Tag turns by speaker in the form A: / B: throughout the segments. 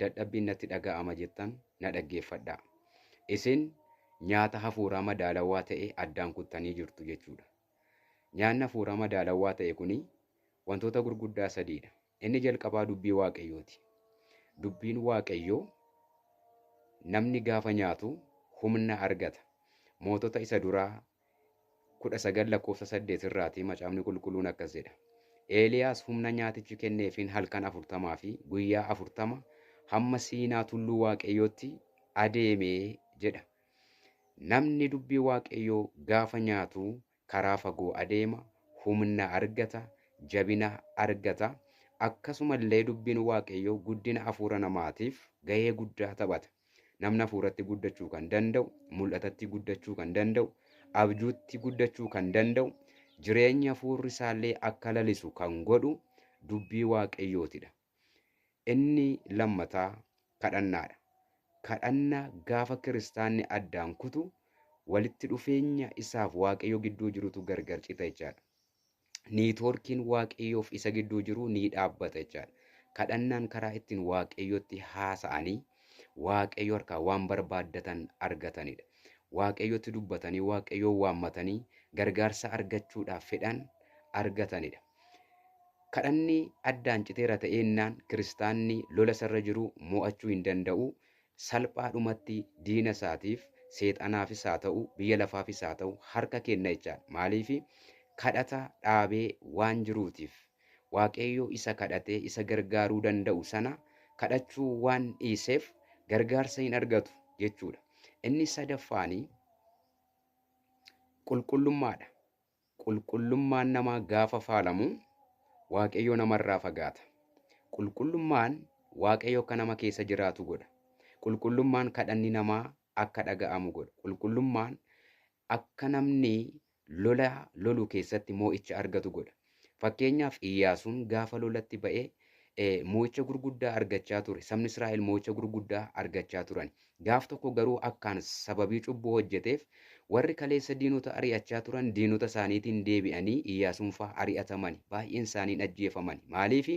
A: dadhabbiin natti dhaga'ama jettan na dhaggeeffadhaa. Isin nyaata hafuuraa madaalawaa ta'e addaan kuttanii jirtu jechuudha. Nyaanni hafuuraa madaalawaa ta'e kuni wantoota gurguddaa sadiidha. Inni jalqabaa dubbii Waaqayyooti. Dubbiin Waaqayyoo namni gaafa nyaatu humna argata. Mootota isa duraa 19:8 irraati macaafni qulqulluun akkas jedha. Eeliyaas humna nyaatichi kenneefiin halkan 40 fi guyyaa 40 hamma Siinaa tulluu Waaqayyootti adeemee jedha. Namni dubbii Waaqayyoo gaafa nyaatu karaa fagoo adeema, humna argata, jabina argata. Akkasumallee dubbiin Waaqayyoo guddina hafuura namaatiif gahee guddaa taphata. Namni hafuuratti guddachuu kan danda'u, mul'atatti guddachuu kan danda'u, abjuutti guddachuu kan danda'u, jireenya hafuurri isaallee akka lalisu kan godhu dubbii Waaqayyootidha. Inni lammataa kadhannaadha. Kadhannaa gaafa kiristaanni addaan kutu walitti dhufeenya isaaf Waaqayyo gidduu jirutu gargar cita jechaadha. Niitoorkiin Waaqayyoof isa gidduu jiru ni dhaabbata jechaadha. Kadhannaan karaa ittiin Waaqayyotti haasa'anii Waaqayyo harkaa waan barbaaddatan argatanidha. Waaqayyotti dubbatanii Waaqayyoo waammatanii gargaarsa argachuudhaaf fedhan argatanidha. Kadhanni addaan citeera ta'ennaan kiristaanni lola sarra jiru mo'achuu hin danda'u. Salphaadhumatti diina isaatiif seexanaafis haa ta'u biyya lafaafis haa ta'u harka kenna jechaadha. Maaliif kadhata dhaabee waan jiruutiif Waaqayyo isa kadhatee isa gargaaruu danda'u sana kadhachuu waan dhiiseef gargaarsa hin argatu jechuudha. Inni sadaffaanii qulqullummaadha. Qulqullummaan namaa gaafa faalamu Waaqayyo namarraa fagaata. Qulqullummaan Waaqayyo akka nama keessa jiraatu godha. Qulqullummaan kadhanni namaa akka dhaga'amu godha. Qulqullummaan akka namni lola lolu keessatti moo'icha argatu godha. Fakkeenyaaf Iyyaasuun gaafa lolatti ba'ee moo'icha gurguddaa argachaa ture. Sabni Israa'el moo'icha gurguddaa argachaa turan. Gaaf tokko garuu akkaan sababii cubbuu hojjeteef warri kaleessa diinota ari'achaa turan diinota isaaniitiin deebi'anii Iyyaasuun fa'a ari'ataman. Baay'een isaanii ajjeefaman. Maaliif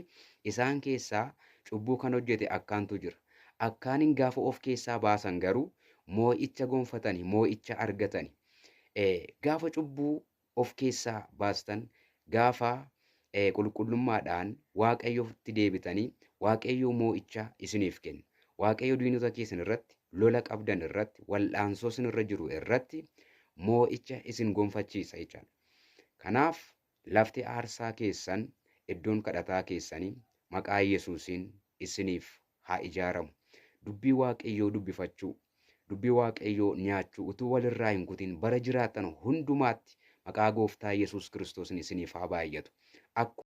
A: isaan keessaa cubbuu kan hojjete akkaantu jira. Akkaanin gaafa of keessaa baasan garuu moo'icha gonfatanii, moo'icha argatani. Gaafa cubbuu of keessaa baastan, gaafa qulqullummaadhaan Waaqayyootti deebitanii Waaqayyo moo'icha isiniif kenna. Waaqayyo diinota keessan irratti, lola qabdan irratti, wal'aansoo isin irra jiru irratti moo'icha isin gonfachiisa jechaadha. Kanaaf lafti aarsaa keessan, iddoon kadhataa keessanii maqaa Yesuusiin isiniif haa ijaaramu. Dubbii Waaqayyoo dubbifachuu, dubbii Waaqayyoo nyaachuu utuu walirraa hin kutin bara jiraattan hundumaatti maqaa Gooftaa Yesuus Kiristoos isiniif haa baay'atu.